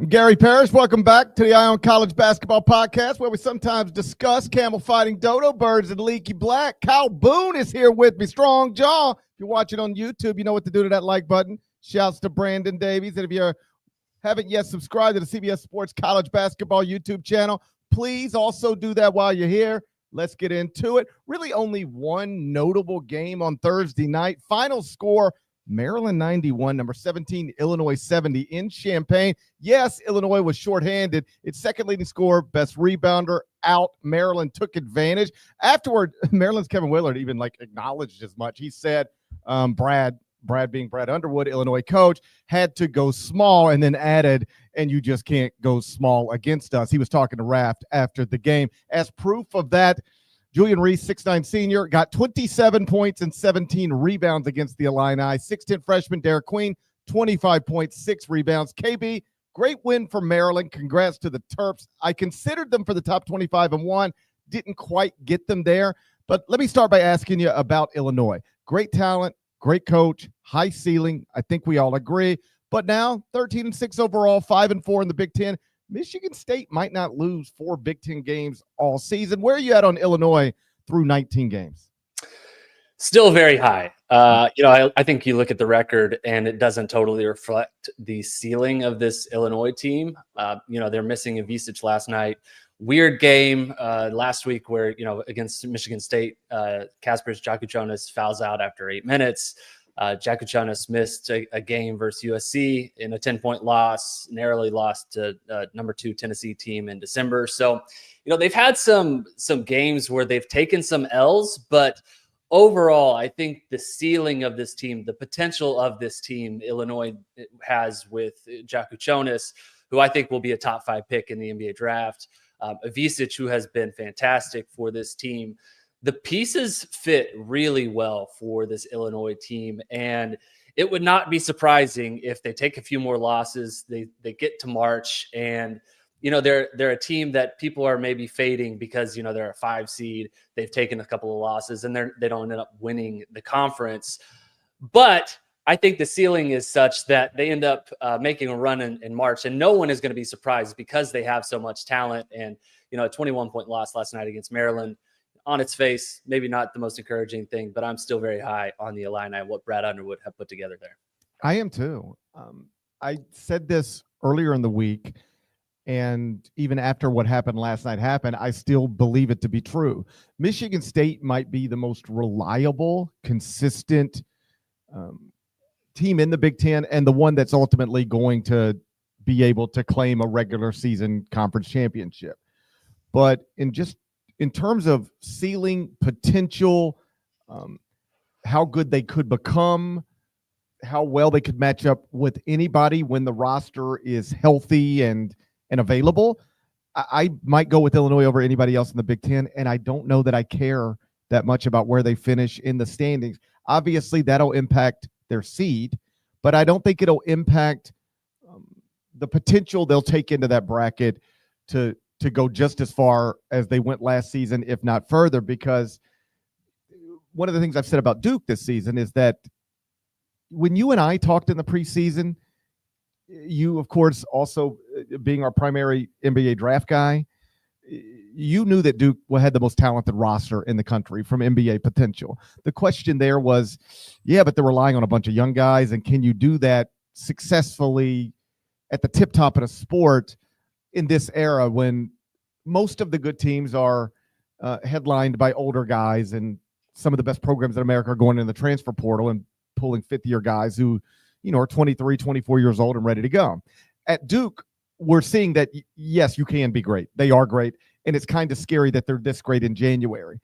Gary Parrish, welcome back to the Eye on College Basketball Podcast, where we sometimes discuss camel fighting dodo birds and leaky black. Kyle Boone is here with me, strong jaw. If you're watching on YouTube, you know what to do to that like button. Shouts to Brandon Davies. And if you haven't yet subscribed to the CBS Sports College Basketball YouTube channel, please also do that while you're here. Let's get into it. Really only one notable game on Thursday night. Final score, Maryland 91, number 17, Illinois 70 in Champaign. Yes, Illinois was shorthanded. Its second leading scorer, best rebounder out. Maryland took advantage. Afterward, Maryland's Kevin Willard even acknowledged as much. He said Brad being Brad Underwood, Illinois coach, had to go small and then added, and you just can't go small against us. He was talking to Raft after the game. As proof of that, Julian Reese, 6'9" senior, got 27 points and 17 rebounds against the Illini. 6'10" freshman Derek Queen, 25 points, 6 rebounds. KB, great win for Maryland. Congrats to the Terps. I considered them for the top 25 and won. Didn't quite get them there. But let me start by asking you about Illinois. Great talent, great coach, high ceiling. I think we all agree. But now 13-6 overall, 5-4 in the Big Ten. Michigan State might not lose 4 Big Ten games all season. Where are you at on Illinois through 19 games? Still very high. I think you look at the record and it doesn't totally reflect the ceiling of this Illinois team. They're missing Ivisic last night. Weird game last week where, against Michigan State, Kaspers Jakučionis fouls out after 8 minutes. Jakučionis missed a game versus USC in a 10-point loss, narrowly lost to number 2 Tennessee team in December. So, they've had some games where they've taken some L's, but overall, I think the ceiling of this team, the potential of this team, Illinois has with Jakučionis, who I think will be a top 5 pick in the NBA draft. Ivisic, who has been fantastic for this team. The pieces fit really well for this Illinois team, and it would not be surprising if they take a few more losses. They get to March, and they're a team that people are maybe fading because they're a 5 seed. They've taken a couple of losses, and they don't end up winning the conference. But I think the ceiling is such that they end up making a run in March, and no one is going to be surprised because they have so much talent. And a 21-point loss last night against Maryland. On its face, maybe not the most encouraging thing, but I'm still very high on the Illini and what Brad Underwood have put together there. I am too. I said this earlier in the week, and even after what happened last night happened, I still believe it to be true. Michigan State might be the most reliable, consistent team in the Big Ten, and the one that's ultimately going to be able to claim a regular season conference championship. But in terms of ceiling, potential, how good they could become, how well they could match up with anybody when the roster is healthy and available, I might go with Illinois over anybody else in the Big Ten, and I don't know that I care that much about where they finish in the standings. Obviously, that'll impact their seed, but I don't think it'll impact the potential they'll take into that bracket to go just as far as they went last season, if not further, because one of the things I've said about Duke this season is that when you and I talked in the preseason, you, of course, also being our primary NBA draft guy, you knew that Duke had the most talented roster in the country from NBA potential. The question there was, but they're relying on a bunch of young guys, and can you do that successfully at the tip top of the sport in this era when most of the good teams are headlined by older guys, and some of the best programs in America are going in the transfer portal and pulling fifth-year guys who, are 23, 24 years old and ready to go. At Duke, we're seeing that, yes, you can be great. They are great, and it's kind of scary that they're this great in January.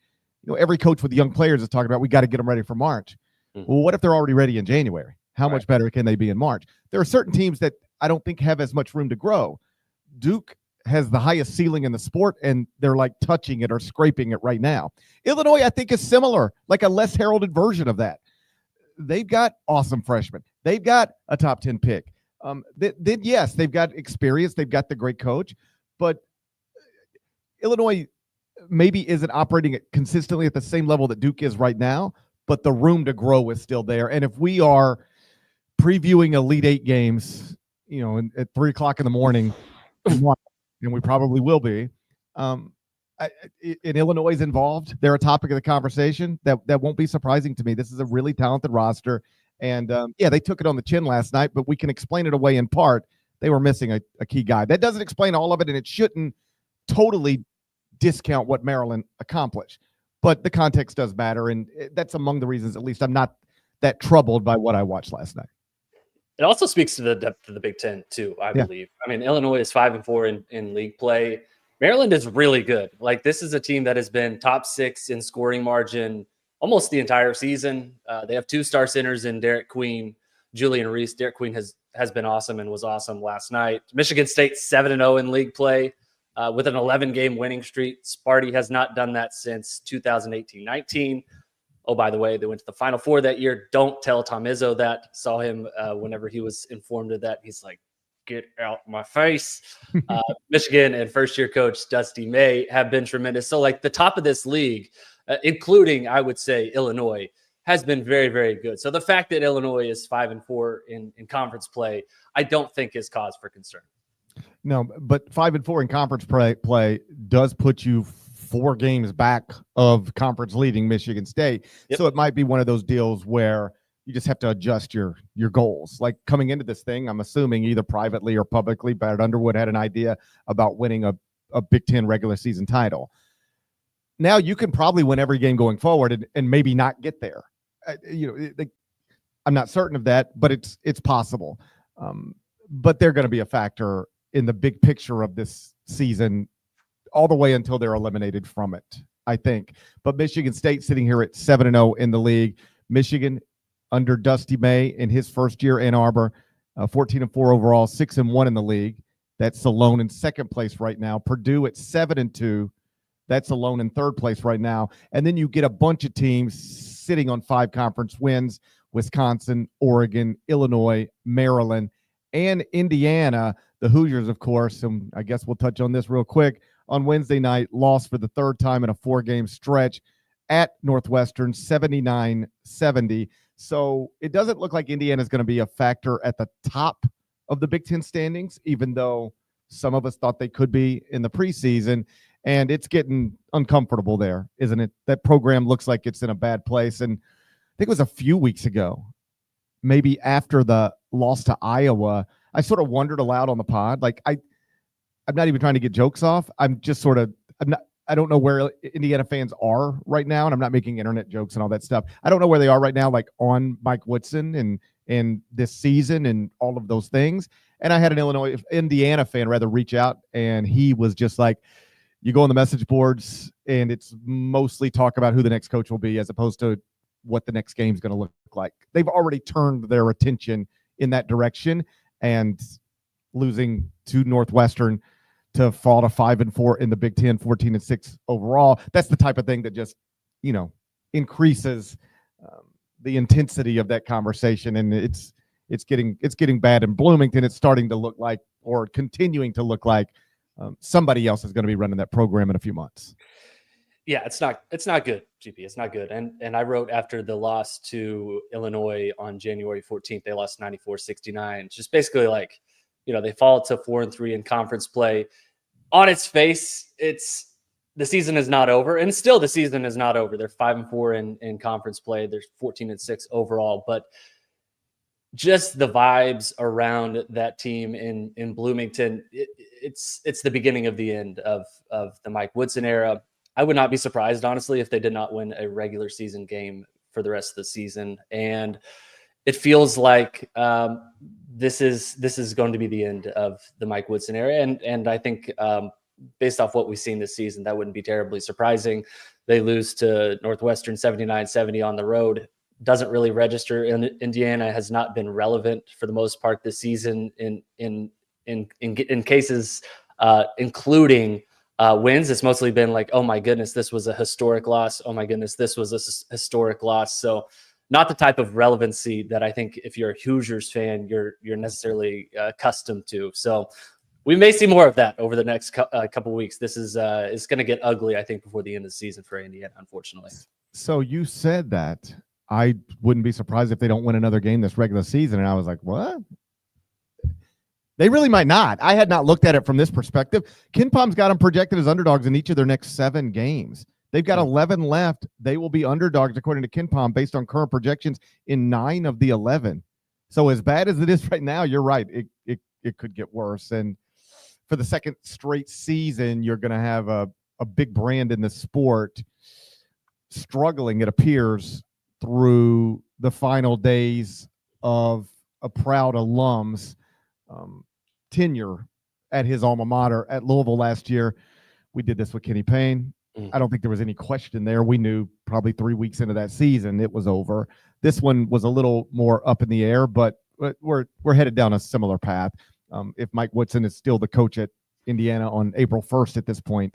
Every coach with young players is talking about we got to get them ready for March. Mm-hmm. Well, what if they're already ready in January? How much better can they be in March? There are certain teams that I don't think have as much room to grow. Duke has the highest ceiling in the sport, and they're touching it or scraping it right now. Illinois, I think, is similar, like a less heralded version of that. They've got awesome freshmen. They've got a top 10 pick. Yes, they've got experience. They've got the great coach, but Illinois maybe isn't operating consistently at the same level that Duke is right now, but the room to grow is still there. And if we are previewing Elite Eight games, at 3:00 in the morning, and we probably will be. And Illinois is involved. They're a topic of the conversation. That won't be surprising to me. This is a really talented roster. And they took it on the chin last night, but we can explain it away in part. They were missing a key guy. That doesn't explain all of it, and it shouldn't totally discount what Maryland accomplished. But the context does matter, and that's among the reasons, at least, I'm not that troubled by what I watched last night. It also speaks to the depth of the Big Ten, too, I believe. I mean, Illinois is 5-4 in league play. Maryland is really good. Like, this is a team that has been top 6 in scoring margin almost the entire season. They have 2 star centers in Derek Queen, Julian Reese. Derek Queen has been awesome and was awesome last night. Michigan State 7-0 in league play with an 11-game winning streak. Sparty has not done that since 2018-19. Oh, by the way, they went to the Final Four that year. Don't tell Tom Izzo that. Saw him whenever he was informed of that. He's like, get out my face. Michigan and first-year coach Dusty May have been tremendous. So, like, the top of this league, including, I would say, Illinois, has been very, very good. So the fact that Illinois is 5-4 in conference play, I don't think is cause for concern. No, but 5-4 in conference play does put you 4 games back of conference leading Michigan State. Yep. So it might be one of those deals where you just have to adjust your goals. Like, coming into this thing, I'm assuming either privately or publicly, Barrett Underwood had an idea about winning a Big Ten regular season title. Now you can probably win every game going forward and maybe not get there. I'm not certain of that, but it's possible. But they're going to be a factor in the big picture of this season all the way until they're eliminated from it, I think. But Michigan State sitting here at 7-0 in the league. Michigan under Dusty May in his first year, Ann Arbor, 14-4 overall, 6-1 in the league. That's alone in second place right now. Purdue at 7-2. That's alone in third place right now. And then you get a bunch of teams sitting on 5 conference wins: Wisconsin, Oregon, Illinois, Maryland, and Indiana. The Hoosiers, of course, and I guess we'll touch on this real quick. On Wednesday night, lost for the 3rd time in a 4-game stretch at Northwestern, 79-70. So it doesn't look like Indiana is going to be a factor at the top of the Big Ten standings, even though some of us thought they could be in the preseason. And it's getting uncomfortable there, isn't it? That program looks like it's in a bad place. And I think it was a few weeks ago, maybe after the loss to Iowa, I sort of wondered aloud on the pod. Like, I'm not even trying to get jokes off. I'm just sort of, I don't know where Indiana fans are right now. And I'm not making internet jokes and all that stuff. I don't know where they are right now, like on Mike Woodson and this season and all of those things. And I had an Indiana fan rather reach out, and he was just like, you go on the message boards and it's mostly talk about who the next coach will be as opposed to what the next game is going to look like. They've already turned their attention in that direction, and losing to Northwestern to fall to 5-4 in the Big Ten, 14-6 overall. That's the type of thing that just, increases the intensity of that conversation. And it's getting bad in Bloomington. It's starting to look like, or continuing to look like, somebody else is going to be running that program in a few months. Yeah, it's not good, GP. It's not good. And I wrote after the loss to Illinois on January 14th, they lost 94-69. Just basically like, they fall to 4-3 in conference play. On its face, the season is not over, and still the season is not over. They're 5-4 in conference play. They're 14-6 overall, but just the vibes around that team in Bloomington, it's the beginning of the end of the Mike Woodson era. I would not be surprised, honestly, if they did not win a regular season game for the rest of the season. And it feels like this is going to be the end of the Mike Woodson era. And I think based off what we've seen this season, that wouldn't be terribly surprising. They lose to Northwestern 79-70 on the road. Doesn't really register. Indiana has not been relevant for the most part this season in cases, including wins. It's mostly been like, oh my goodness, this was a historic loss. Oh my goodness, this was a historic loss. So not the type of relevancy that I think if you're a Hoosiers fan, you're necessarily accustomed to. So we may see more of that over the next couple weeks. This is going to get ugly, I think, before the end of the season for Indiana, unfortunately. So you said that. I wouldn't be surprised if they don't win another game this regular season. And I was like, what? They really might not. I had not looked at it from this perspective. KenPom's got them projected as underdogs in each of their next 7 games. They've got 11 left. They will be underdogs, according to KenPom, based on current projections in 9 of the 11. So as bad as it is right now, you're right. It could get worse. And for the second straight season, you're going to have a big brand in the sport struggling, it appears, through the final days of a proud alum's tenure at his alma mater at Louisville last year. We did this with Kenny Payne. I don't think there was any question there. We knew probably 3 weeks into that season it was over. This one was a little more up in the air, but we're headed down a similar path. If Mike Woodson is still the coach at Indiana on April 1st at this point,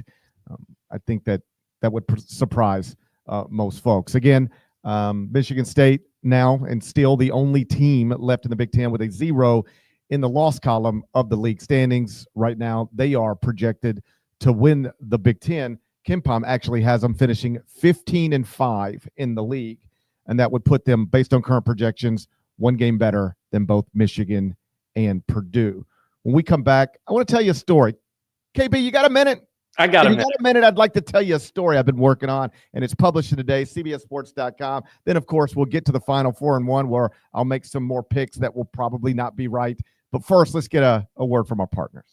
I think that would surprise most folks. Again, Michigan State now and still the only team left in the Big Ten with a 0 in the loss column of the league standings. Right now, they are projected to win the Big Ten. KenPom actually has them finishing 15-5 in the league, and that would put them, based on current projections, 1 game better than both Michigan and Purdue. When we come back, I want to tell you a story. KB, you got a minute? I got a minute. Got a minute. I'd like to tell you a story I've been working on, and it's published today, CBSSports.com. Then, of course, we'll get to the Final 4 and 1, where I'll make some more picks that will probably not be right. But first, let's get a word from our partners.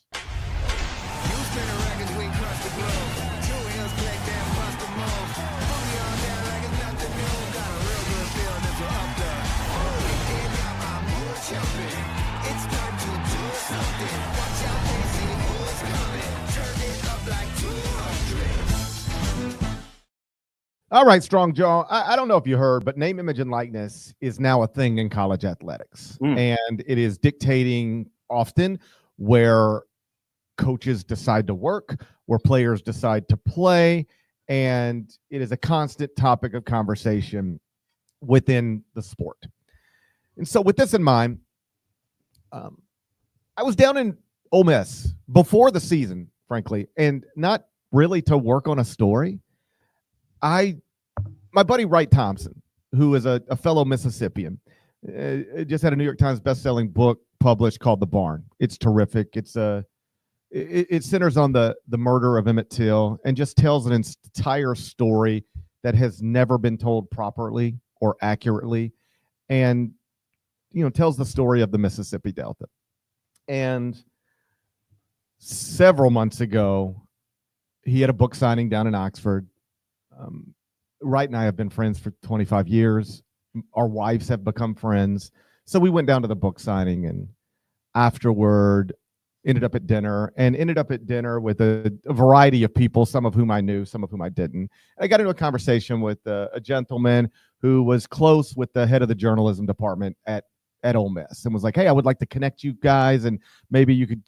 All right, Strong Joe. I don't know if you heard, but name, image, and likeness is now a thing in college athletics. And it is dictating often where coaches decide to work, where players decide to play, and it is a constant topic of conversation within the sport. And so with this in mind, I was down in Ole Miss before the season, frankly, and not really to work on a story. My buddy Wright Thompson, who is a fellow Mississippian, just had a New York Times best-selling book published called The Barn. It's terrific. It centers on the murder of Emmett Till and just tells an entire story that has never been told properly or accurately, and tells the story of the Mississippi Delta. And several months ago, he had a book signing down in Oxford. Wright and I have been friends for 25 years. Our wives have become friends. So we went down to the book signing, and afterward ended up at dinner with a variety of people, some of whom I knew, some of whom I didn't. I got into a conversation with a gentleman who was close with the head of the journalism department at Ole Miss, and was like, hey, I would like to connect you guys, and maybe you could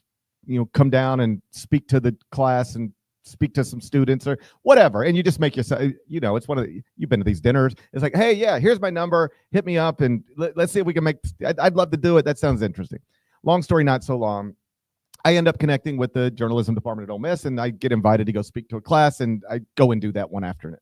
come down and speak to the class and speak to some students or whatever. And you just make yourself, it's one of you've been to these dinners. It's like, hey, yeah, here's my number. Hit me up and let's see if we can make, I'd love to do it. That sounds interesting. Long story, not so long. I end up connecting with the journalism department at Ole Miss, and I get invited to go speak to a class, and I go and do that one afternoon.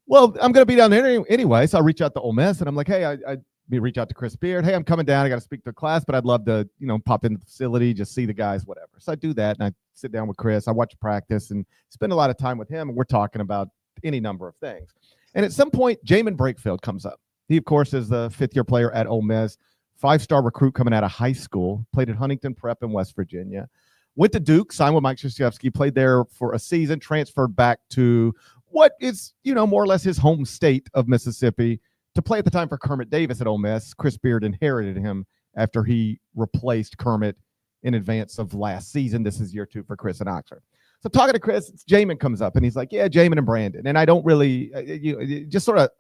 Well, I'm going to be down there anyway. So I reach out to Ole Miss, and I'm like, hey, I reach out to Chris Beard. Hey, I'm coming down. I got to speak to a class, but I'd love to, pop in the facility, just see the guys, whatever. So I do that, and I sit down with Chris. I watch practice and spend a lot of time with him, and we're talking about any number of things. And at some point, Jaemyn Brakefield comes up. He, of course, is the fifth-year player at Ole Miss, 5-star recruit coming out of high school, played at Huntington Prep in West Virginia, went to Duke, signed with Mike Krzyzewski, played there for a season, transferred back to what is, more or less his home state of Mississippi, to play at the time for Kermit Davis at Ole Miss. Chris Beard inherited him after he replaced Kermit in advance of last season. This is year 2 for Chris in Oxford. So talking to Chris, Jaemyn comes up, and he's like, yeah, Jaemyn and Brandon. And I don't really, just sort of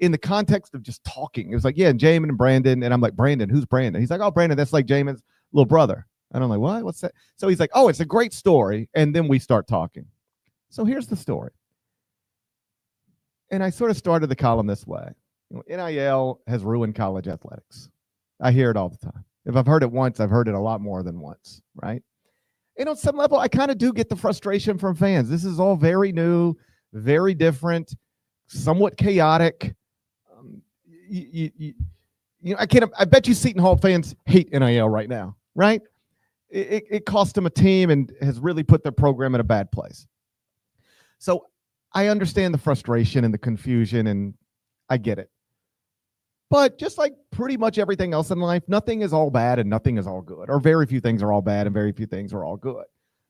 in the context of just talking, it was like, yeah, Jaemyn and Brandon. And I'm like, Brandon, who's Brandon? He's like, oh, Brandon, that's like Jaemin's little brother. And I'm like, what? What's that? So he's like, oh, it's a great story. And then we start talking. So here's the story. And I sort of started the column this way. NIL has ruined college athletics. I hear it all the time. If I've heard it once, I've heard it a lot more than once, right? And on some level, I kind of do get the frustration from fans. This is all very new, very different, somewhat chaotic. I bet you Seton Hall fans hate NIL right now, right? it cost him a team and has really put their program in a bad place. So I understand the frustration and the confusion, and I get it. But just like pretty much everything else in life, nothing is all bad and nothing is all good, or very few things are all bad and very few things are all good.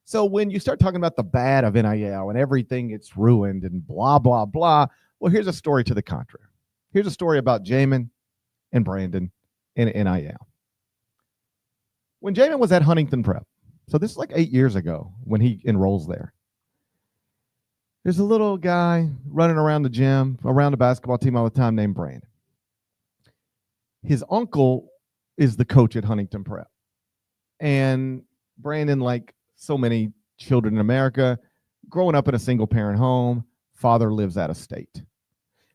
So when you start talking about the bad of NIL and everything gets ruined and blah, blah, blah, well, here's a story to the contrary. Here's a story about Jaemyn and Brandon and NIL. When Jaemyn was at Huntington Prep, so this is like 8 years ago when he enrolls there, there's a little guy running around the gym, around the basketball team all the time named Brandon. His uncle is the coach at Huntington Prep. And Brandon, like so many children in America, growing up in a single-parent home, father lives out of state.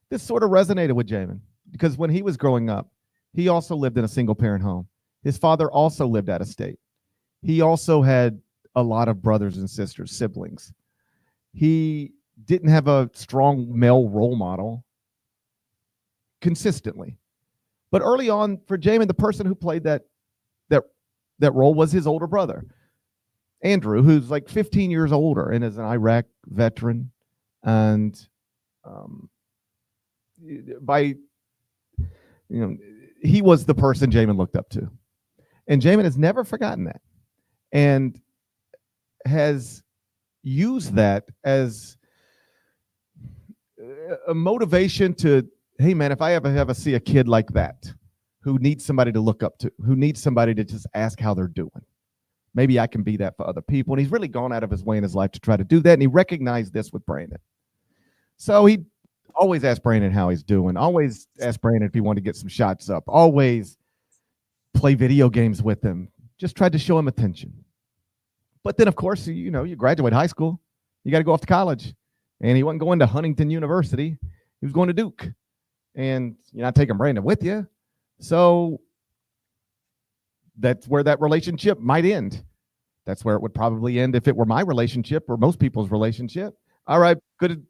This sort of resonated with Jaemyn because when he was growing up, he also lived in a single-parent home. His father also lived out of state. He also had a lot of brothers and sisters, siblings. He didn't have a strong male role model consistently. But early on for Jaemyn, the person who played that role was his older brother, Andrew, who's like 15 years older and is an Iraq veteran. And he was the person Jaemyn looked up to. And Jaemyn has never forgotten that and has used that as a motivation to, hey, man, if I ever see a kid like that who needs somebody to look up to, who needs somebody to just ask how they're doing, maybe I can be that for other people. And he's really gone out of his way in his life to try to do that. And he recognized this with Brandon. So he always asked Brandon how he's doing, always asked Brandon if he wanted to get some shots up, always play video games with him, just tried to show him attention. But then, of course, you graduate high school, you got to go off to college. And he wasn't going to Huntington University. He was going to Duke. And you're not taking Brandon with you. So that's where that relationship might end. That's where it would probably end if it were my relationship or most people's relationship. All right, good.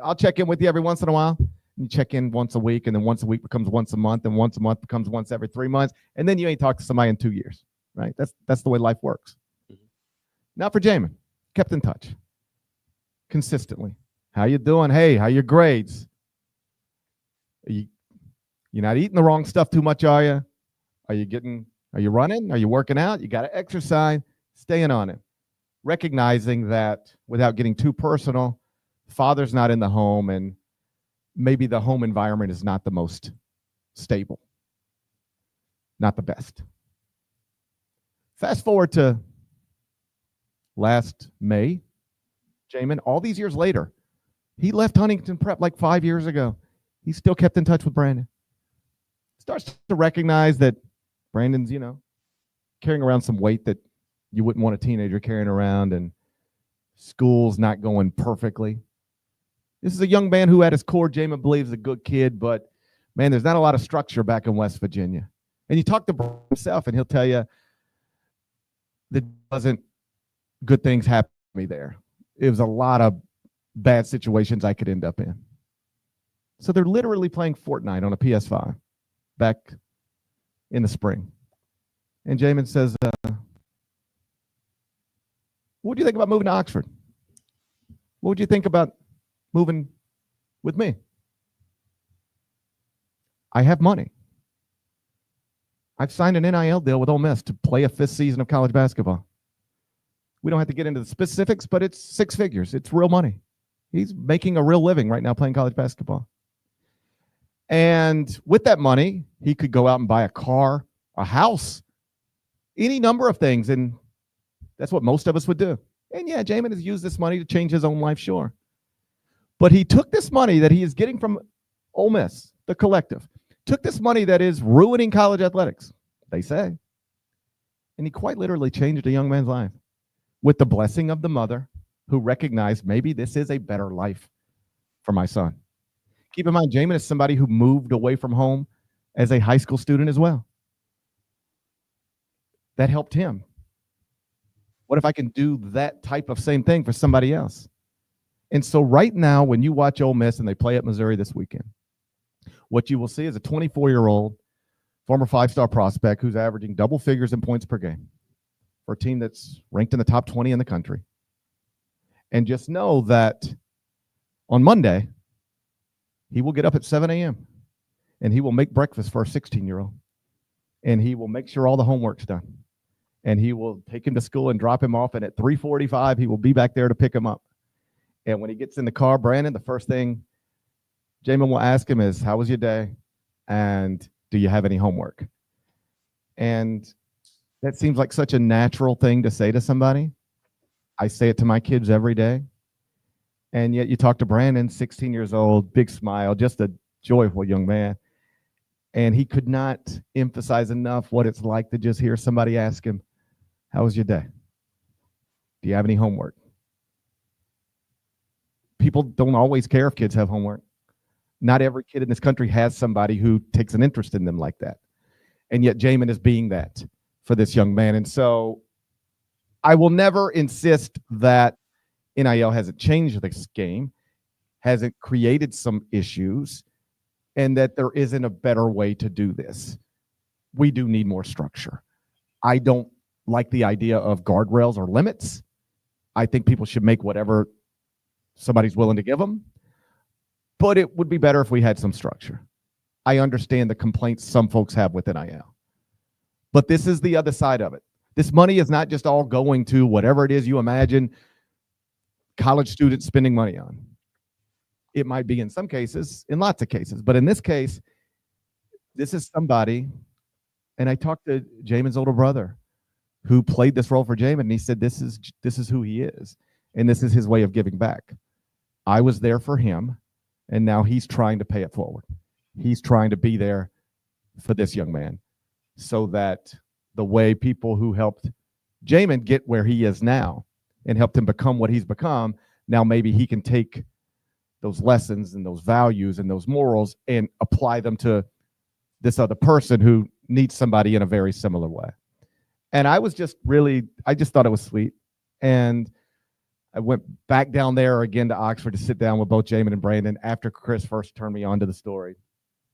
I'll check in with you every once in a while. You check in once a week, and then once a week becomes once a month, and once a month becomes once every 3 months, and then you ain't talked to somebody in 2 years, right? That's the way life works. Mm-hmm. Not for Jaemyn. Kept in touch consistently. How you doing? Hey, how your grades? You're not eating the wrong stuff too much, are you? Are you running? Are you working out? You got to exercise, staying on it. Recognizing that without getting too personal, father's not in the home and maybe the home environment is not the most stable, not the best. Fast forward to last May, Jaemyn, all these years later, he left Huntington Prep like 5 years ago. He still kept in touch with Brandon. Starts to recognize that Brandon's, carrying around some weight that you wouldn't want a teenager carrying around, and school's not going perfectly. This is a young man who at his core, Jaemyn believes is a good kid, but man, there's not a lot of structure back in West Virginia. And you talk to Brandon himself and he'll tell you that wasn't good things happened to me there. It was a lot of bad situations I could end up in. So they're literally playing Fortnite on a PS5 back in the spring. And Jaemyn says, what do you think about moving to Oxford? What would you think about moving with me? I have money. I've signed an NIL deal with Ole Miss to play a 5th season of college basketball. We don't have to get into the specifics, but it's 6 figures. It's real money. He's making a real living right now playing college basketball. And with that money, he could go out and buy a car, a house, any number of things. And that's what most of us would do. And yeah, Jaemyn has used this money to change his own life, sure. But he took this money that he is getting from Ole Miss, the collective, took this money that is ruining college athletics, they say, and he quite literally changed a young man's life with the blessing of the mother who recognized maybe this is a better life for my son. Keep in mind, Jaemyn is somebody who moved away from home as a high school student as well. That helped him. What if I can do that type of same thing for somebody else? And so right now, when you watch Ole Miss and they play at Missouri this weekend, what you will see is a 24-year-old former 5-star prospect who's averaging double figures in points per game. for a team that's ranked in the top 20 in the country. And just know that on Monday, he will get up at 7 a.m. and he will make breakfast for a 16-year-old. And he will make sure all the homework's done. And he will take him to school and drop him off. And at 3:45, he will be back there to pick him up. And when he gets in the car, Brandon, the first thing Jaemyn will ask him is, how was your day? And do you have any homework? And that seems like such a natural thing to say to somebody. I say it to my kids every day. And yet you talk to Brandon, 16 years old, big smile, just a joyful young man. And he could not emphasize enough what it's like to just hear somebody ask him, how was your day? Do you have any homework? People don't always care if kids have homework. Not every kid in this country has somebody who takes an interest in them like that. And yet Jaemyn is being that for this young man. And so I will never insist that NIL hasn't changed this game, hasn't created some issues, and that there isn't a better way to do this. We do need more structure. I don't like the idea of guardrails or limits. I think people should make whatever somebody's willing to give them. But it would be better if we had some structure. I understand the complaints some folks have with NIL. But this is the other side of it. This money is not just all going to whatever it is you imagine college students spending money on. It might be in some cases, in lots of cases. But in this case, this is somebody, and I talked to Jaemyn's older brother who played this role for Jaemyn, and he said this is who he is, and this is his way of giving back. I was there for him, and now he's trying to pay it forward. He's trying to be there for this young man so that the way people who helped Jaemyn get where he is now and helped him become what he's become, now maybe he can take those lessons and those values and those morals and apply them to this other person who needs somebody in a very similar way. And I just thought it was sweet. And I went back down there again to Oxford to sit down with both Jaemyn and Brandon after Chris first turned me on to the story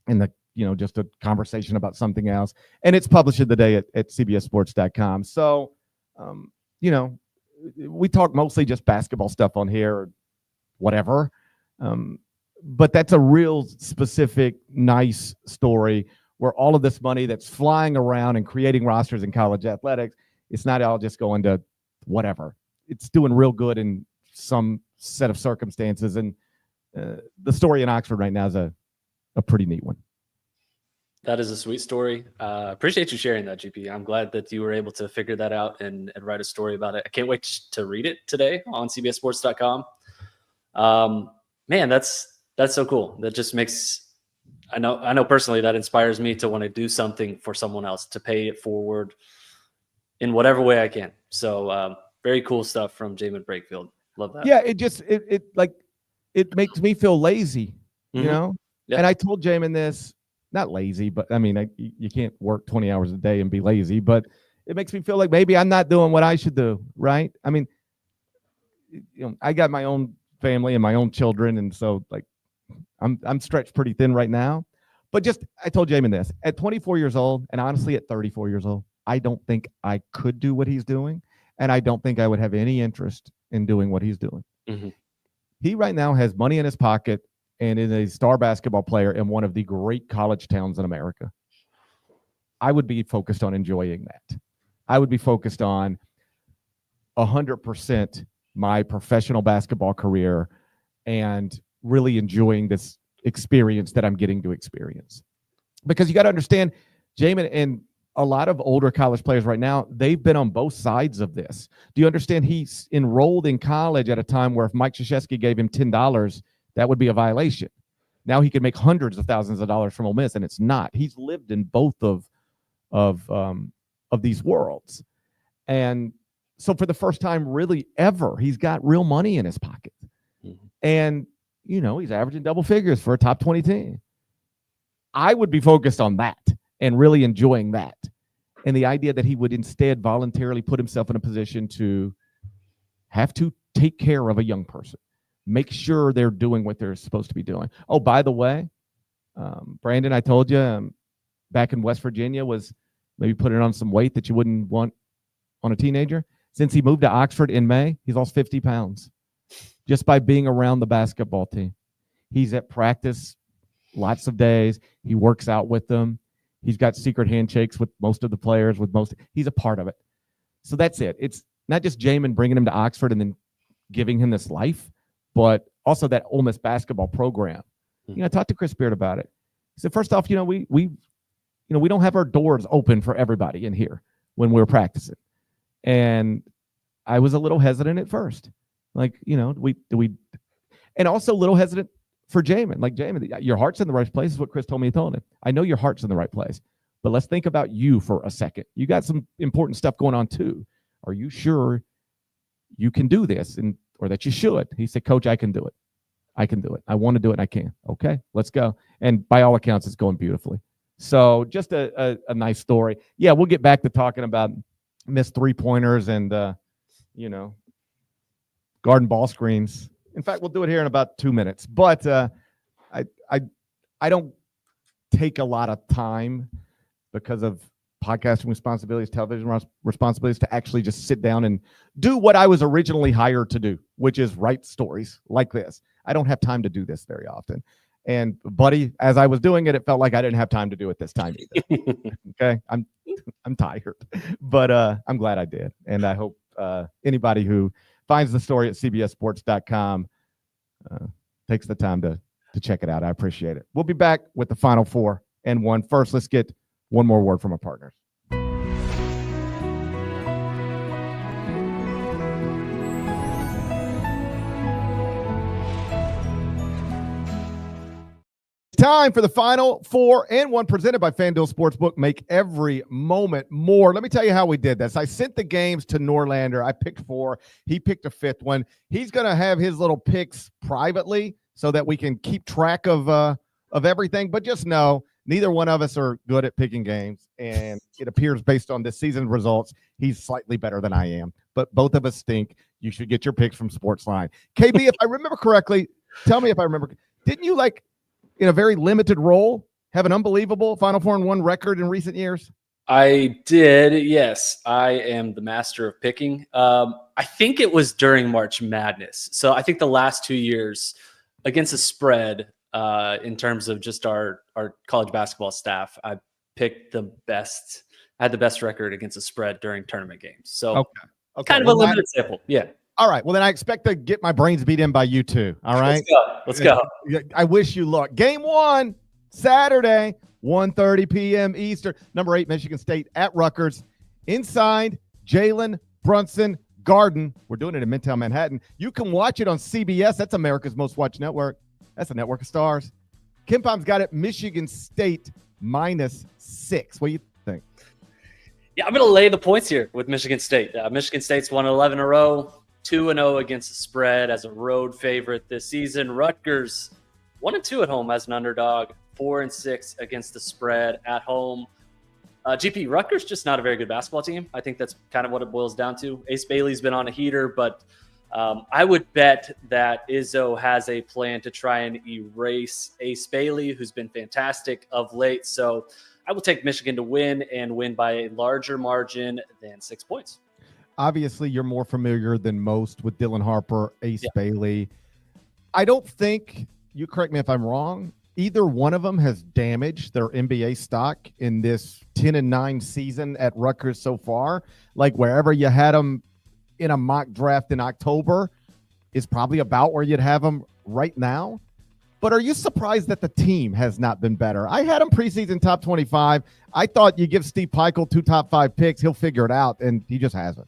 and just a conversation about something else. And it's published today at cbssports.com. So, we talk mostly just basketball stuff on here or whatever. But that's a real specific, nice story where all of this money that's flying around and creating rosters in college athletics, it's not all just going to whatever. It's doing real good in some set of circumstances. And the story in Oxford right now is a pretty neat one. That is a sweet story. Appreciate you sharing that, GP. I'm glad that you were able to figure that out and write a story about it. I can't wait to read it today on cbssports.com. Man, that's so cool. That just makes, I know personally that inspires me to want to do something for someone else, to pay it forward in whatever way I can. So very cool stuff from Jaemyn Brakefield. Love that. Yeah, it makes me feel lazy, you know? Yeah. And I told Jaemyn this, not lazy, but I mean, you can't work 20 hours a day and be lazy, but it makes me feel like maybe I'm not doing what I should do, right? I mean, I got my own family and my own children, and so I'm stretched pretty thin right now. But I told Jaemyn this, at 24 years old, and honestly at 34 years old, I don't think I could do what he's doing, and I don't think I would have any interest in doing what he's doing. Mm-hmm. He right now has money in his pocket and is a star basketball player in one of the great college towns in America. I would be focused on enjoying that. I would be focused on 100% my professional basketball career and really enjoying this experience that I'm getting to experience. Because you got to understand, Jaemyn and a lot of older college players right now, they've been on both sides of this. Do you understand he's enrolled in college at a time where if Mike Krzyzewski gave him $10, that would be a violation. Now he can make hundreds of thousands of dollars from Ole Miss, and it's not. He's lived in both of these worlds. And so for the first time really ever, he's got real money in his pocket. Mm-hmm. And, he's averaging double figures for a top 20 team. I would be focused on that and really enjoying that. And the idea that he would instead voluntarily put himself in a position to have to take care of a young person, make sure they're doing what they're supposed to be doing. Oh, by the way, Brandon, I told you back in West Virginia was maybe putting on some weight that you wouldn't want on a teenager. Since he moved to Oxford in May, he's lost 50 pounds just by being around the basketball team. He's at practice lots of days. He works out with them. He's got secret handshakes with most of the players. He's a part of it. So that's it. It's not just Jaemyn bringing him to Oxford and then giving him this life, but also that Ole Miss basketball program. I talked to Chris Beard about it. He said, first off, we don't have our doors open for everybody in here when we're practicing. And I was a little hesitant at first. Like, and also a little hesitant for Jaemyn. Like, Jaemyn, your heart's in the right place is what Chris told me he told him. I know your heart's in the right place, but let's think about you for a second. You got some important stuff going on too. Are you sure you can do this or that you should? He said, Coach, I can do it. I can do it. I want to do it. And I can. Okay, let's go. And by all accounts, it's going beautifully. So just a nice story. Yeah, we'll get back to talking about missed 3-pointers and, garden ball screens. In fact, we'll do it here in about 2 minutes. But I don't take a lot of time because of podcasting responsibilities, television responsibilities, to actually just sit down and do what I was originally hired to do, which is write stories like this. I don't have time to do this very often. And buddy, as I was doing it, it felt like I didn't have time to do it this time either. Okay. I'm tired, but I'm glad I did. And I hope anybody who finds the story at cbssports.com takes the time to check it out. I appreciate it. We'll be back with the Final Four and one. First, let's get one more word from our partners. Time for the Final Four and one presented by FanDuel Sportsbook. Make every moment more. Let me tell you how we did this. I sent the games to Norlander. I picked 4. He picked a 5th one. He's going to have his little picks privately so that we can keep track of everything. But just know, neither one of us are good at picking games, and it appears based on this season's results, he's slightly better than I am. But both of us stink. You should get your picks from Sportsline. KB, if I remember correctly, tell me if I remember. Didn't you, in a very limited role, have an unbelievable Final Four and one record in recent years? I did, yes. I am the master of picking. I think it was during March Madness. So I think the last 2 years against the spread, in terms of just our college basketball staff, I picked the best. I had the best record against the spread during tournament games. So okay. Kind of a limited sample. Yeah. All right. Well, then I expect to get my brains beat in by you too. All right. Let's go. I wish you luck. Game 1, Saturday, 1:30 p.m. Eastern. Number 8, Michigan State at Rutgers. Inside Jalen Brunson Garden. We're doing it in Midtown Manhattan. You can watch it on CBS. That's America's most watched network. That's a network of stars. KenPom's got it. Michigan State -6. What do you think? Yeah, I'm going to lay the points here with Michigan State. Michigan State's won 11 in a row. 2-0 against the spread as a road favorite this season. Rutgers 1-2 at home as an underdog, 4-6 against the spread at home. GP, Rutgers just not a very good basketball team. I think that's kind of what it boils down to. Ace Bailey's been on a heater, but I would bet that Izzo has a plan to try and erase Ace Bailey, who's been fantastic of late. So I will take Michigan to win and win by a larger margin than 6 points. Obviously, you're more familiar than most with Dylan Harper, Ace Bailey. I don't think, you correct me if I'm wrong, either one of them has damaged their NBA stock in this 10-9 season at Rutgers so far. Like, wherever you had them in a mock draft in October is probably about where you'd have them right now. But are you surprised that the team has not been better? I had them preseason top 25. I thought you give Steve Peichel 2 top 5 picks, he'll figure it out, and he just hasn't.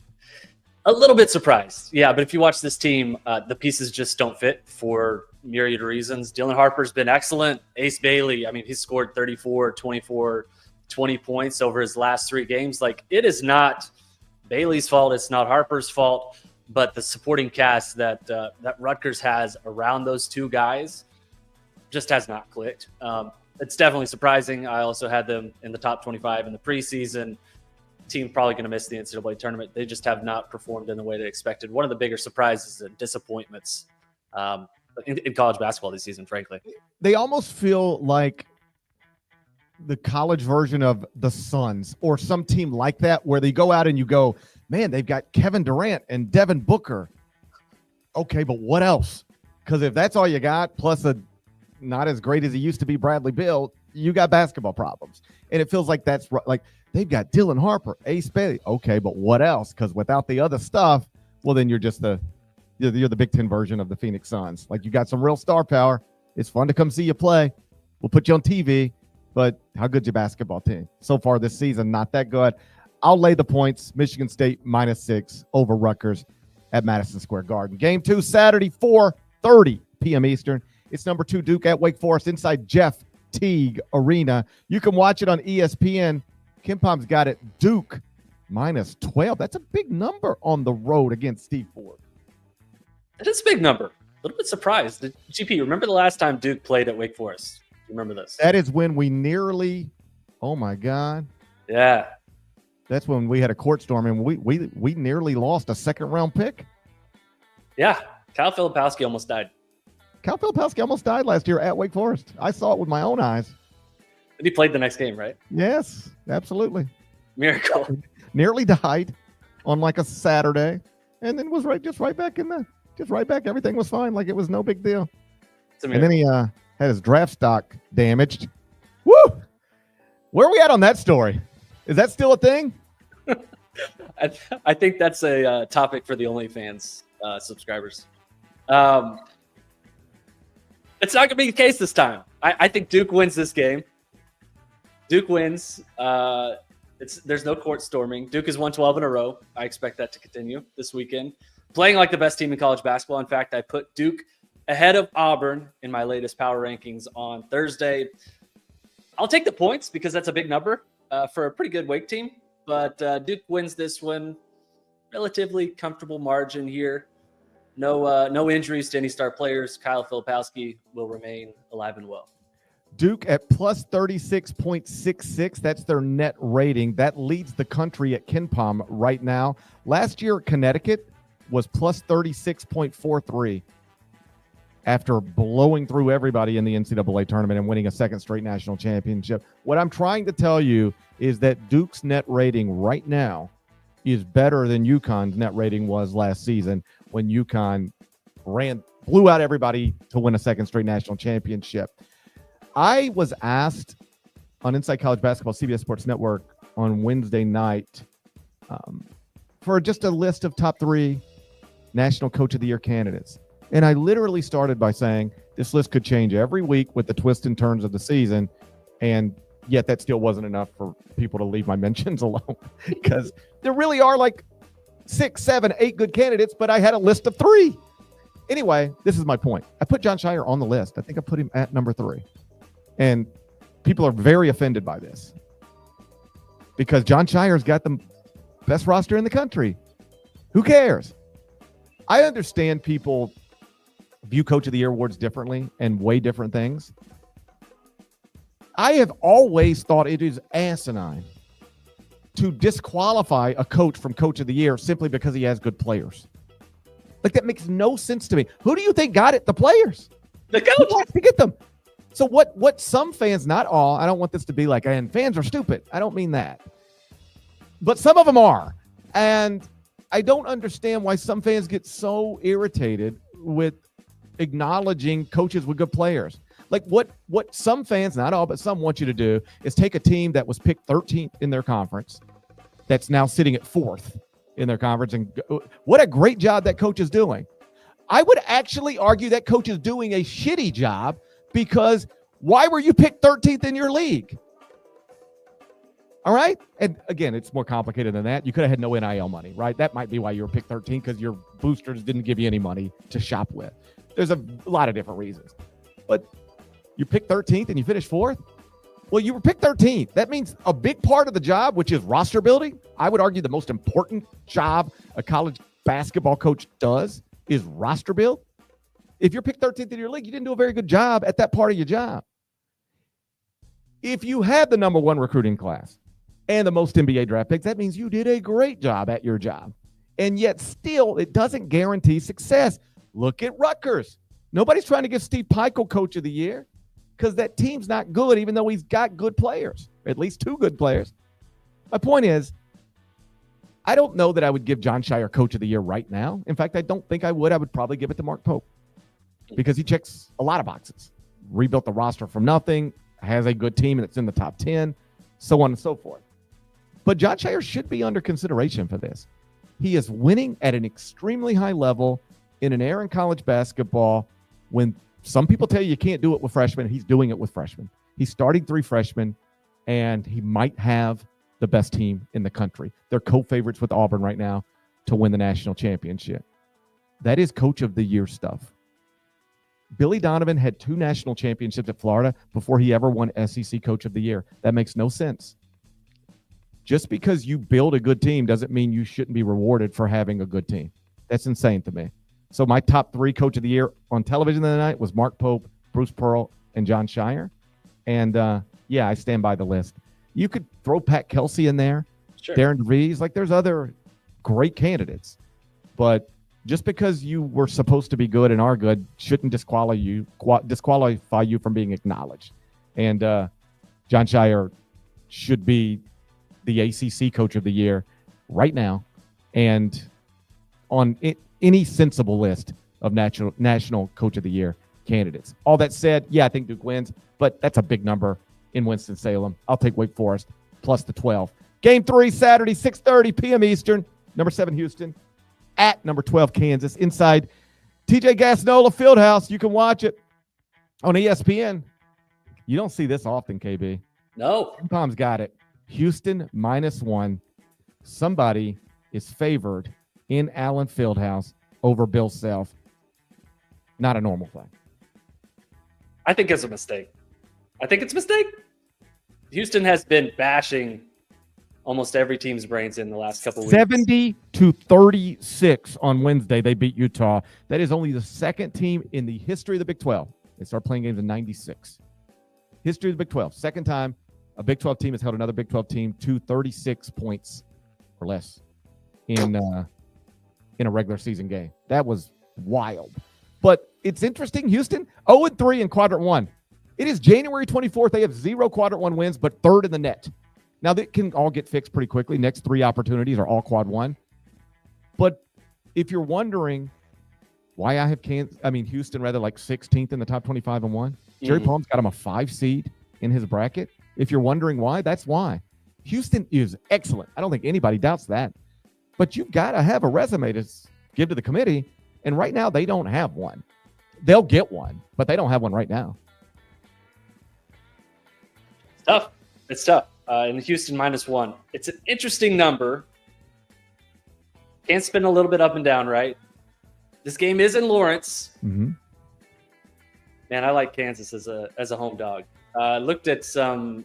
A little bit surprised. Yeah, but if you watch this team, the pieces just don't fit for myriad reasons. Dylan Harper's been excellent. Ace Bailey, I mean, he's scored 34, 24, 20 points over his last 3 games. Like, it is not Bailey's fault. It's not Harper's fault. But the supporting cast that Rutgers has around those 2 guys just has not clicked. It's definitely surprising. I also had them in the top 25 in the preseason. Team probably going to miss the NCAA tournament. They just have not performed in the way they expected. One of the bigger surprises and disappointments in college basketball this season, frankly. They almost feel like the college version of the Suns or some team like that, where they go out and you go, man, they've got Kevin Durant and Devin Booker. Okay, but what else? Because if that's all you got, plus a not as great as he used to be Bradley Beal, you got basketball problems. And it feels like that's like they've got Dylan Harper, Ace Bailey. Okay, but what else? Because without the other stuff, well, then you're just you're the Big Ten version of the Phoenix Suns. Like, you got some real star power. It's fun to come see you play. We'll put you on TV. But how good's your basketball team? So far this season, not that good. I'll lay the points. Michigan State -6 over Rutgers at Madison Square Garden. Game 2, Saturday, 4:30 p.m. Eastern. It's number 2 Duke at Wake Forest inside Jeff Teague Arena. You can watch it on ESPN. KenPom's got it. Duke -12. That's a big number on the road against Steve Ford. It is a big number. A little bit surprised. GP, remember the last time Duke played at Wake Forest? Remember this? That is when we nearly, oh my God. Yeah. That's when we had a court storm and we nearly lost a second-round pick. Yeah. Kyle Filipowski almost died. Kyle Filipowski almost died last year at Wake Forest. I saw it with my own eyes. And he played the next game, right? Yes, absolutely. Miracle. Nearly died on like a Saturday, and then was right back. Everything was fine, like it was no big deal. And then he had his draft stock damaged. Woo! Where are we at on that story? Is that still a thing? I think that's a topic for the OnlyFans subscribers. It's not going to be the case this time. I think Duke wins this game. Duke wins. There's no court storming. Duke has won 12 in a row. I expect that to continue this weekend. Playing like the best team in college basketball. In fact, I put Duke ahead of Auburn in my latest power rankings on Thursday. I'll take the points because that's a big number for a pretty good Wake team. But Duke wins this one. Relatively comfortable margin here. No injuries to any star players. Kyle Filipowski will remain alive and well. Duke at plus 36.66. That's their net rating. That leads the country at KenPom right now. Last year, Connecticut was plus 36.43 after blowing through everybody in the NCAA tournament and winning a second straight national championship. What I'm trying to tell you is that Duke's net rating right now is better than UConn's net rating was last season when UConn blew out everybody to win a second straight national championship. I was asked on Inside College Basketball, CBS Sports Network, on Wednesday night for just a list of top 3 National Coach of the Year candidates. And I literally started by saying this list could change every week with the twists and turns of the season. And yet that still wasn't enough for people to leave my mentions alone because there really are like 6, 7, 8 good candidates, but I had a list of 3. Anyway, this is my point. I put Jon Scheyer on the list. I think I put him at number 3. And people are very offended by this because Jon Scheyer's got the best roster in the country. Who cares? I understand people view Coach of the Year awards differently and weigh different things. I have always thought it is asinine to disqualify a coach from Coach of the Year simply because he has good players. Like, that makes no sense to me. Who do you think got it? The players. The coach. Who wants to get them? So what some fans, not all, I don't want this to be like, and fans are stupid. I don't mean that. But some of them are. And I don't understand why some fans get so irritated with acknowledging coaches with good players. Like what some fans, not all, but some want you to do is take a team that was picked 13th in their conference that's now sitting at 4th in their conference. And what a great job that coach is doing. I would actually argue that coach is doing a shitty job because why were you picked 13th in your league? All right. And again, it's more complicated than that. You could have had no NIL money, right? That might be why you were picked 13th because your boosters didn't give you any money to shop with. There's a lot of different reasons. But you picked 13th and you finished 4th? Well, you were picked 13th. That means a big part of the job, which is roster building, I would argue the most important job a college basketball coach does is roster build. If you're picked 13th in your league, you didn't do a very good job at that part of your job. If you had the number 1 recruiting class and the most NBA draft picks, that means you did a great job at your job. And yet still, it doesn't guarantee success. Look at Rutgers. Nobody's trying to give Steve Pikiell Coach of the Year because that team's not good, even though he's got good players, at least 2 good players. My point is, I don't know that I would give Jon Scheyer Coach of the Year right now. In fact, I don't think I would. I would probably give it to Mark Pope because he checks a lot of boxes. Rebuilt the roster from nothing, has a good team that's in the top 10, so on and so forth. But Jon Scheyer should be under consideration for this. He is winning at an extremely high level in an era in college basketball when some people tell you can't do it with freshmen. He's doing it with freshmen. He's starting 3 freshmen, and he might have the best team in the country. They're co-favorites with Auburn right now to win the national championship. That is Coach of the Year stuff. Billy Donovan had 2 national championships at Florida before he ever won SEC Coach of the Year. That makes no sense. Just because you build a good team doesn't mean you shouldn't be rewarded for having a good team. That's insane to me. So my top 3 Coach of the Year on television the night was Mark Pope, Bruce Pearl, and Jon Scheyer. And yeah, I stand by the list. You could throw Pat Kelsey in there, Sure. Darren DeVries. Like, there's other great candidates. But just because you were supposed to be good and are good shouldn't disqualify you from being acknowledged. And Jon Scheyer should be the ACC Coach of the Year right now and on any sensible list of national Coach of the Year candidates. All that said, yeah, I think Duke wins, but that's a big number in Winston-Salem. I'll take Wake Forest plus the 12. Game 3, Saturday, 6:30 p.m. Eastern. Number 7, Houston at number 12, Kansas, inside TJ Gasnola Fieldhouse. You can watch it on ESPN. You don't see this often, KB. No. Tom's got it. Houston -1. Somebody is favored in Allen Fieldhouse over Bill Self. Not a normal thing. I think it's a mistake. I think it's a mistake. Houston has been bashing almost every team's brains in the last couple weeks. 70-36 on Wednesday. They beat Utah. That is only the second team in the history of the Big 12. They started playing games in 96. History of the Big 12. Second time a Big 12 team has held another Big 12 team to 36 points or less in a regular season game. That was wild. But it's interesting. Houston 0-3 in quadrant 1. It is January 24th. They have 0 quadrant 1 wins, but 3rd in the net. Now, that can all get fixed pretty quickly. Next 3 opportunities are all quad 1. But if you're wondering why I have Houston rather like 16th in the top 25 and 1, Jerry Palm's got him a 5 seed in his bracket. If you're wondering why, that's why. Houston is excellent. I don't think anybody doubts that. But you've got to have a resume to give to the committee. And right now, they don't have one. They'll get one, but they don't have one right now. It's tough. It's tough. In Houston -1. It's an interesting number. Can spin a little bit up and down, right? This game is in Lawrence. Mm-hmm. Man, I like Kansas as a home dog. Looked at some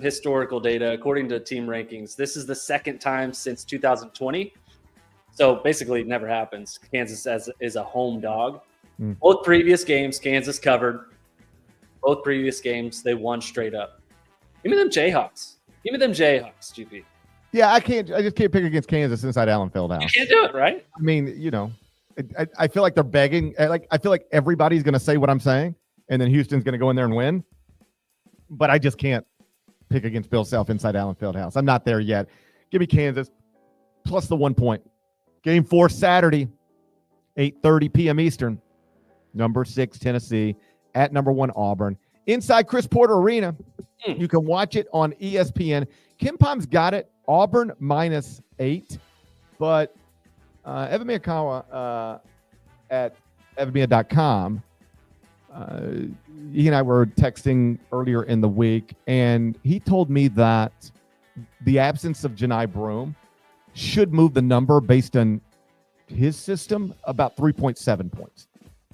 historical data. According to team rankings, this is the second time since 2020. So basically, it never happens. Kansas is a home dog. Both previous games, Kansas covered. Both previous games, they won straight up. Give me them Jayhawks. Give me them Jayhawks, GP. Yeah, I just can't pick against Kansas inside Allen Fieldhouse. You can't do it, right? I mean, I feel like they're begging. I feel like everybody's going to say what I'm saying, and then Houston's going to go in there and win. But I just can't pick against Bill Self inside Allen Fieldhouse. I'm not there yet. Give me Kansas plus the 1 point. Game 4 Saturday, 8:30 p.m. Eastern. Number 6 Tennessee at number 1 Auburn. Inside Chris Porter Arena. You can watch it on ESPN. Kim Palm's got it. Auburn -8. But Evan Miyakawa at evanmia.com, he and I were texting earlier in the week, and he told me that the absence of Janai Broome should move the number based on his system about 3.7 points.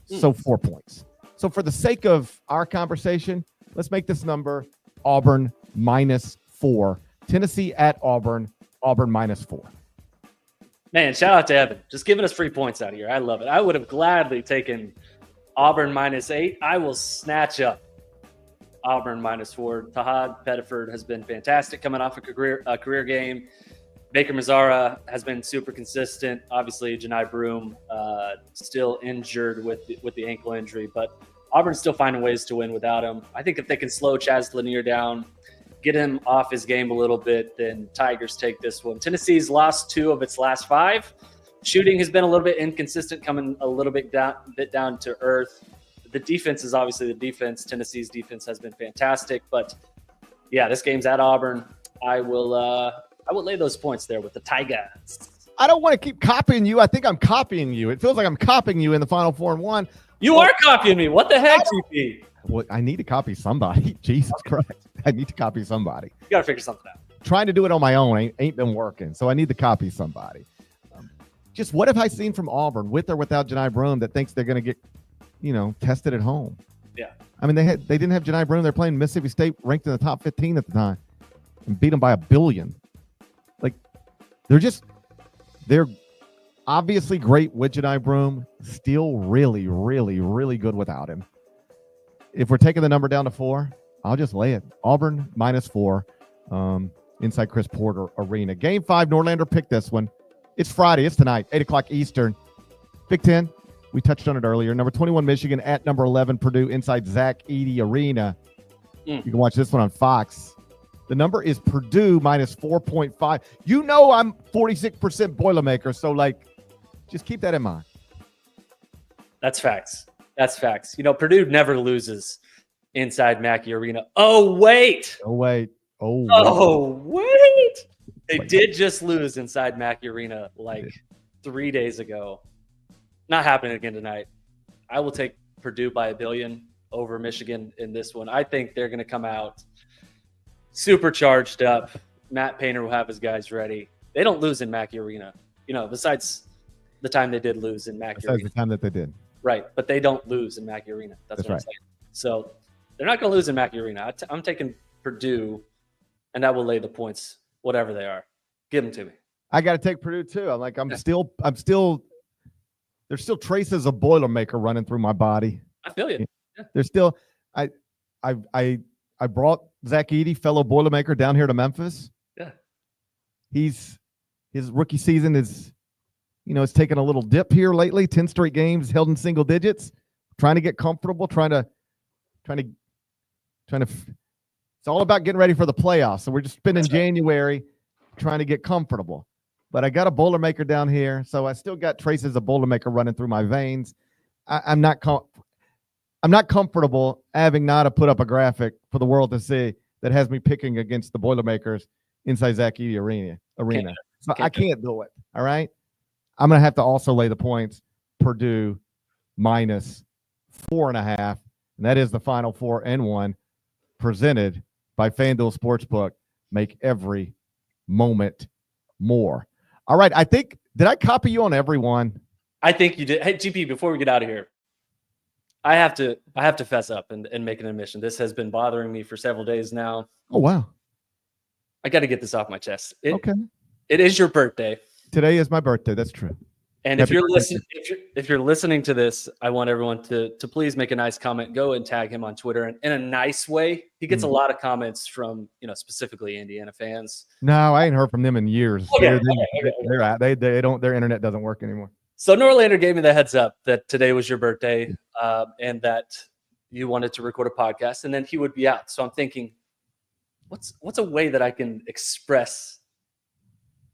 So 4 points. So for the sake of our conversation, let's make this number Auburn -4. Tennessee at Auburn, Auburn -4. Man, shout out to Evan. Just giving us free points out here. I love it. I would have gladly taken Auburn -8. I will snatch up Auburn -4. Tahad Pettiford has been fantastic coming off a career game. Baker Mazzara has been super consistent. Obviously, Janai Broome still injured with the ankle injury. But Auburn's still finding ways to win without him. I think if they can slow Chaz Lanier down, get him off his game a little bit, then Tigers take this one. Tennessee's lost 2 of its last 5. Shooting has been a little bit inconsistent, coming a little bit down to earth. The defense is obviously the defense. Tennessee's defense has been fantastic, but yeah, this game's at Auburn. I will lay those points there with the Tigers. I don't want to keep copying you. I think I'm copying you. It feels like I'm copying you in the Final Four and 1. You are copying me. What the heck, GP? Well, I need to copy somebody. Jesus Christ. I need to copy somebody. You got to figure something out. Trying to do it on my own ain't been working, so I need to copy somebody. Just what have I seen from Auburn, with or without Jaemyn Brakefield, that thinks they're going to get, tested at home? Yeah. I mean, they didn't have Jaemyn Brakefield. They're playing Mississippi State, ranked in the top 15 at the time, and beat them by 1 billion. Like, they're obviously great with Jaemyn Brakefield, still really, really, really good without him. If we're taking the number down to 4, I'll just lay it. Auburn -4 inside Chris Porter Arena. Game 5, Norlander picked this one. It's Friday. It's tonight, 8 o'clock Eastern. Big Ten, we touched on it earlier. Number 21, Michigan at number 11, Purdue inside Zach Edey Arena. You can watch this one on Fox. The number is Purdue -4.5. I'm 46% Boilermaker, so, just keep that in mind. That's facts. Purdue never loses inside Mackey Arena. Oh, wait. They did just lose inside Mackey Arena 3 days ago. Not happening again tonight. I will take Purdue by 1 billion over Michigan in this one. I think they're going to come out super charged up. Matt Painter will have his guys ready. They don't lose in Mackey Arena, besides the time they did lose in Mackey Arena. The time that they did. Right, but they don't lose in Mackey Arena. That's what I'm saying. So they're not going to lose in Mackey Arena. I'm taking Purdue, and I will lay the points, whatever they are. Give them to me. I got to take Purdue too. I'm still. There's still traces of Boilermaker running through my body. I feel you. Yeah. There's still. I brought Zach Edey, fellow Boilermaker, down here to Memphis. Yeah. His rookie season is, it's taken a little dip here lately. 10 straight games held in single digits. Trying to get comfortable. Trying to. It's all about getting ready for the playoffs. So we're just spending January trying to get comfortable. But I got a Boilermaker down here, so I still got traces of Boilermaker running through my veins. I'm not comfortable having Nada put up a graphic for the world to see that has me picking against the Boilermakers inside Zach Edey Arena. I can't do it. All right. I'm going to have to also lay the points. Purdue -4.5. And that is the Final Four and 1 presented by FanDuel Sportsbook. Make every moment more. All right. Did I copy you on everyone? I think you did. Hey, GP, before we get out of here, I have to fess up and make an admission. This has been bothering me for several days now. Oh, wow. I got to get this off my chest. Okay. It is your birthday. Today is my birthday. That's true. And if you're listening to this, I want everyone to please make a nice comment. Go and tag him on Twitter in a nice way. He gets a lot of comments from specifically Indiana fans. No, I ain't heard from them in years. Okay. Their internet doesn't work anymore. So Norlander gave me the heads up that today was your birthday, and that you wanted to record a podcast, and then he would be out. So I'm thinking, what's a way that I can express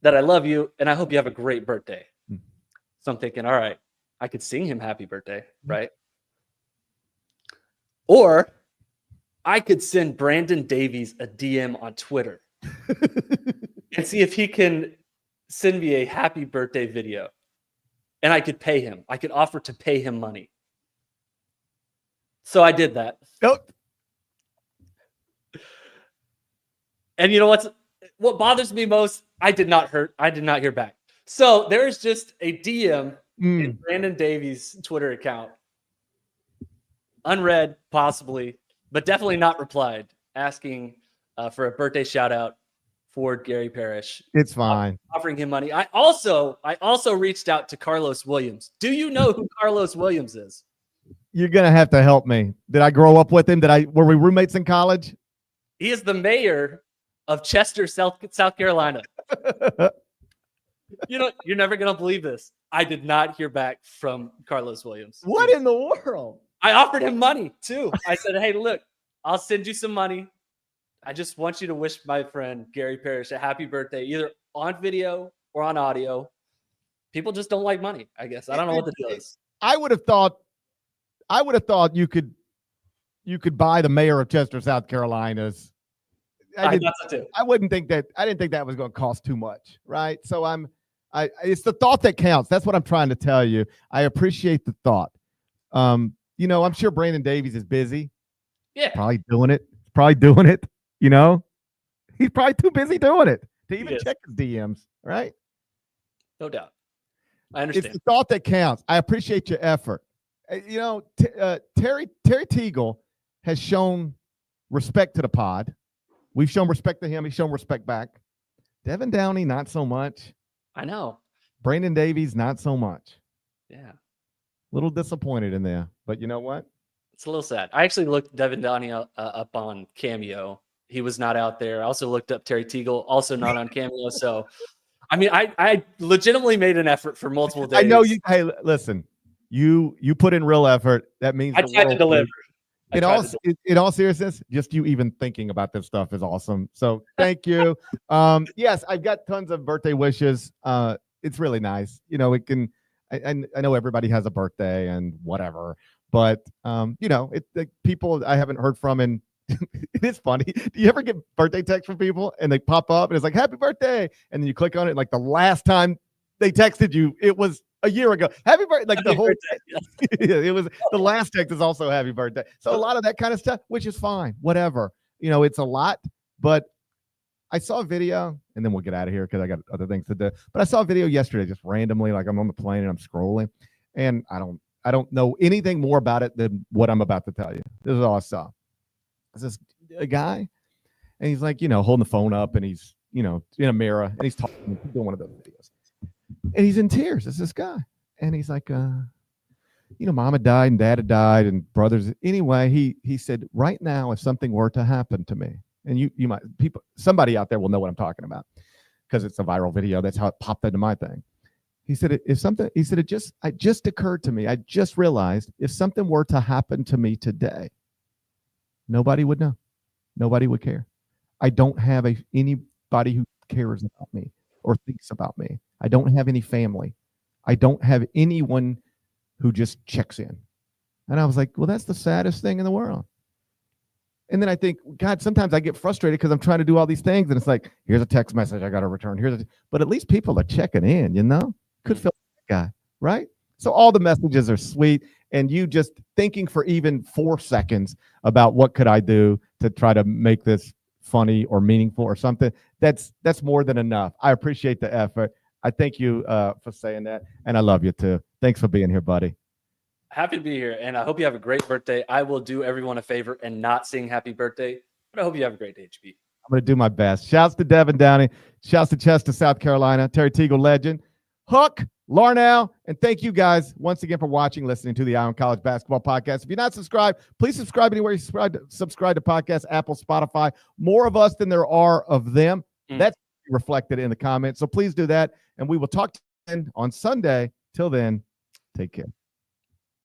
that I love you and I hope you have a great birthday? So I'm thinking, all right, I could sing him happy birthday, right? Or I could send Brandon Davies a DM on Twitter and see if he can send me a happy birthday video. And I could pay him. I could offer to pay him money. So I did that. Nope. And you know what bothers me most? I did not hear back. So there's just a DM in Brandon Davies' Twitter account, unread possibly, but definitely not replied, asking for a birthday shout out for Gary Parrish. It's fine. Offering him money. I also reached out to Carlos Williams. Do you know who Carlos Williams is? You're gonna have to help me. Did I grow up with him? Were we roommates in college? He is the mayor of Chester, South Carolina. You're never going to believe this. I did not hear back from Carlos Williams. What in the world? I offered him money too. I said, hey, look, I'll send you some money. I just want you to wish my friend Gary Parrish a happy birthday, either on video or on audio. People just don't like money, I guess. I don't know what the deal is. I would have thought you could buy the mayor of Chester, South Carolina's. I didn't think that was going to cost too much, right? So it's the thought that counts. That's what I'm trying to tell you. I appreciate the thought. I'm sure Brandon Davies is busy. Yeah. Probably doing it. He's probably too busy doing it to even check his DMs, right? No doubt. I understand. It's the thought that counts. I appreciate your effort. Terry Teagle has shown respect to the pod. We've shown respect to him. He's shown respect back. Devin Downey, not so much. I know. Brandon Davies, not so much. Yeah. A little disappointed in there. But you know what? It's a little sad. I actually looked Devin Downey up on Cameo. He was not out there. I also looked up Terry Teagle, also not on Cameo. So, I mean, I legitimately made an effort for multiple days. I know you. Hey, listen, you put in real effort. That means I tried to deliver. In all seriousness, just you even thinking about this stuff is awesome. So thank you. Yes, I've got tons of birthday wishes. It's really nice. It can. I know everybody has a birthday and whatever, but people I haven't heard from, and it is funny. Do you ever get birthday texts from people and they pop up and it's like happy birthday, and then you click on it, and like the last time they texted you, it was a year ago. Happy birthday! Like happy the whole birthday. It was the last text is also happy birthday. So a lot of that kind of stuff, which is fine. Whatever. It's a lot, but I saw a video, and then we'll get out of here because I got other things to do. But I saw a video yesterday, just randomly, like I'm on the plane and I'm scrolling, and I don't know anything more about it than what I'm about to tell you. This is all I saw. It's this a guy, and he's like, holding the phone up, and he's, in a mirror, and he's talking, he's doing one of those videos, and he's in tears. It's this guy, and he's like, mom had died and dad had died and brothers. Anyway, he said, right now, if something were to happen to me, and you might, somebody out there will know what I'm talking about because it's a viral video. That's how it popped into my thing. He said, it just occurred to me. I just realized if something were to happen to me today, nobody would know. Nobody would care. I don't have anybody who cares about me or thinks about me. I don't have any family. I don't have anyone who just checks in. And I was like, well, that's the saddest thing in the world. And then I think, God, sometimes I get frustrated because I'm trying to do all these things. And it's like, here's a text message I got to return. But at least people are checking in, Could feel like that guy, right? So all the messages are sweet. And you just thinking for even 4 seconds about what could I do to try to make this funny or meaningful or something, that's more than enough. I appreciate the effort. I thank you for saying that. And I love you too. Thanks for being here, buddy. Happy to be here, and I hope you have a great birthday. I will do everyone a favor and not sing happy birthday, but I hope you have a great day, HB. I'm going to do my best. Shouts to Devin Downey. Shouts to Chester, South Carolina. Terry Teagle, legend. Hook, Larnell, and thank you guys once again for watching, listening to the Eye on College Basketball Podcast. If you're not subscribed, please subscribe anywhere you subscribe to podcasts, Apple, Spotify. More of us than there are of them. That's reflected in the comments. So please do that, and we will talk to you on Sunday. Till then, take care.